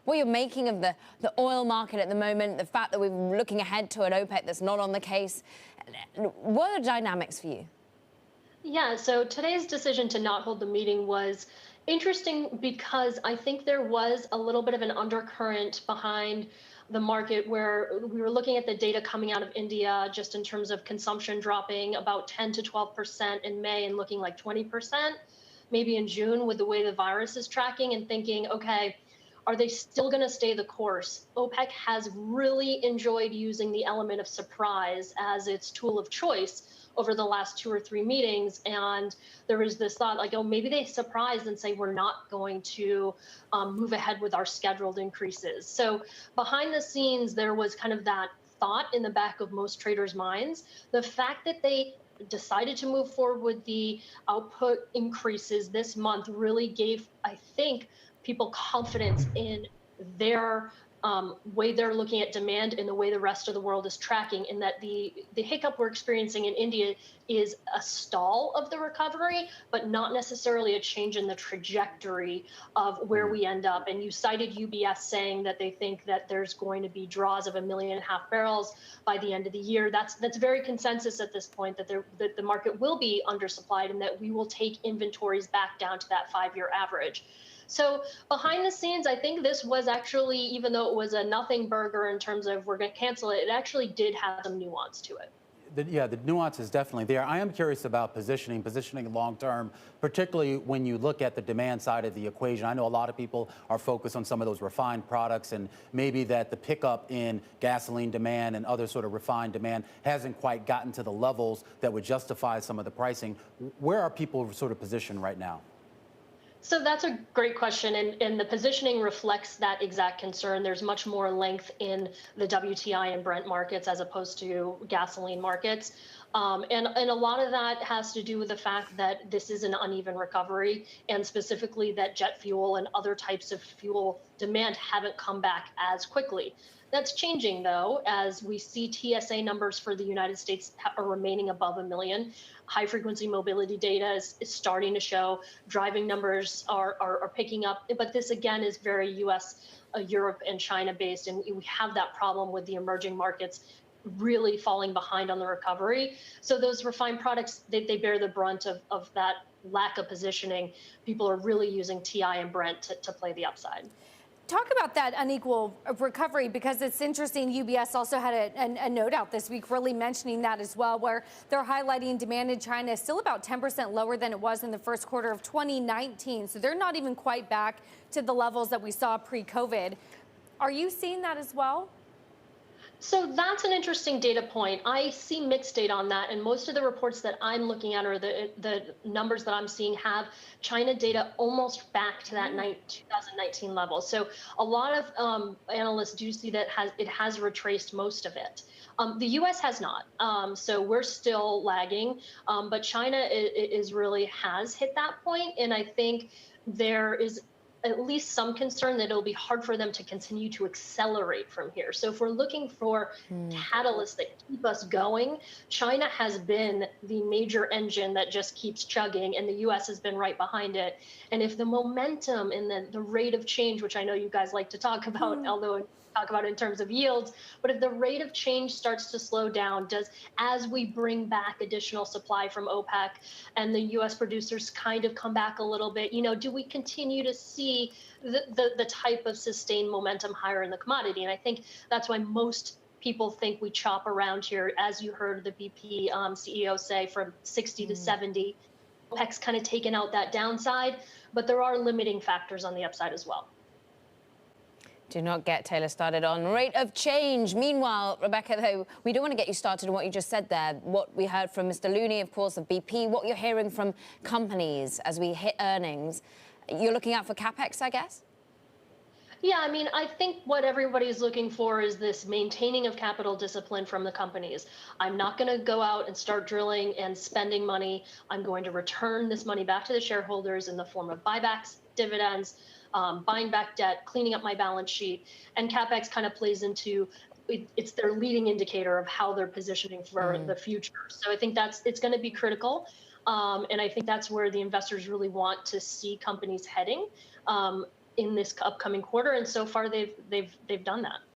what you're making of the oil market at the moment, the fact that we're looking ahead to an OPEC that's not on the case. What are the dynamics for you? Yeah, so today's decision to not hold the meeting was interesting because I think there was a little bit of an undercurrent behind the market where we were looking at the data coming out of India just in terms of consumption dropping about 10 to 12% in May and looking like 20% maybe in June with the way the virus is tracking, and thinking, okay, are they still going to stay the course? OPEC has really enjoyed using the element of surprise as its tool of choice over the last 2 or 3 meetings. And there was this thought like, oh, maybe they surprise and say, we're not going to move ahead with our scheduled increases. So behind the scenes, there was kind of that thought in the back of most traders' minds. The fact that they decided to move forward with the output increases this month really gave, I think, people confidence in their way they're looking at demand and the way the rest of the world is tracking, and that the hiccup we're experiencing in India is a stall of the recovery, but not necessarily a change in the trajectory of where we end up. And you cited UBS saying that they think that there's going to be draws of 1.5 million barrels by the end of the year. That's very consensus at this point, that the market will be undersupplied and that we will take inventories back down to that 5-year average. So behind the scenes, I think this was actually, even though it was a nothing burger in terms of we're going to cancel it, it actually did have some nuance to it. The nuance is definitely there. I am curious about positioning long term, particularly when you look at the demand side of the equation. I know a lot of people are focused on some of those refined products, and maybe that the pickup in gasoline demand and other sort of refined demand hasn't quite gotten to the levels that would justify some of the pricing. Where are people sort of positioned right now? So that's a great question, and the positioning reflects that exact concern. There's much more length in the WTI and Brent markets as opposed to gasoline markets. And a lot of that has to do with the fact that this is an uneven recovery, and specifically that jet fuel and other types of fuel demand haven't come back as quickly. That's changing, though, as we see TSA numbers for the United States are remaining above 1 million. High frequency mobility data is starting to show driving numbers are picking up. But this, again, is very US, Europe, and China based. And we have that problem with the emerging markets really falling behind on the recovery. So those refined products, they bear the brunt of that lack of positioning. People are really using TI and Brent to play the upside. Talk about that unequal recovery, because it's interesting. UBS also had a note out this week really mentioning that as well, where they're highlighting demand in China is still about 10% lower than it was in the first quarter of 2019. So they're not even quite back to the levels that we saw pre-COVID. Are you seeing that as well? So that's an interesting data point. I see mixed data on that, and most of the reports that I'm looking at, or the numbers that I'm seeing, have China data almost back to that 2019 level. So a lot of analysts do see that it has retraced most of it. The U.S. has not, so we're still lagging, but China really has hit that point, and I think there is at least some concern that it'll be hard for them to continue to accelerate from here. So if we're looking for catalysts that keep us going, China has been the major engine that just keeps chugging, and the US has been right behind it. And if the momentum and the rate of change, which I know you guys like to talk about, although talk about it in terms of yields, but if the rate of change starts to slow down, as we bring back additional supply from OPEC and the US producers kind of come back a little bit, do we continue to see the type of sustained momentum higher in the commodity? And I think that's why most people think we chop around here, as you heard the BP CEO say, from 60 to 70. OPEC's kind of taken out that downside, but there are limiting factors on the upside as well. Do not get Taylor started on rate of change. Meanwhile, Rebecca, though, we don't want to get you started on what you just said there. What we heard from Mr. Looney, of course, of BP, what you're hearing from companies as we hit earnings. You're looking out for CapEx, I guess? Yeah, I mean, I think what everybody's looking for is this maintaining of capital discipline from the companies. I'm not going to go out and start drilling and spending money. I'm going to return this money back to the shareholders in the form of buybacks, dividends, buying back debt, cleaning up my balance sheet. And CapEx kind of plays into it's their leading indicator of how they're positioning for the future. So I think it's going to be critical. And I think that's where the investors really want to see companies heading. in this upcoming quarter, and so far they've done that.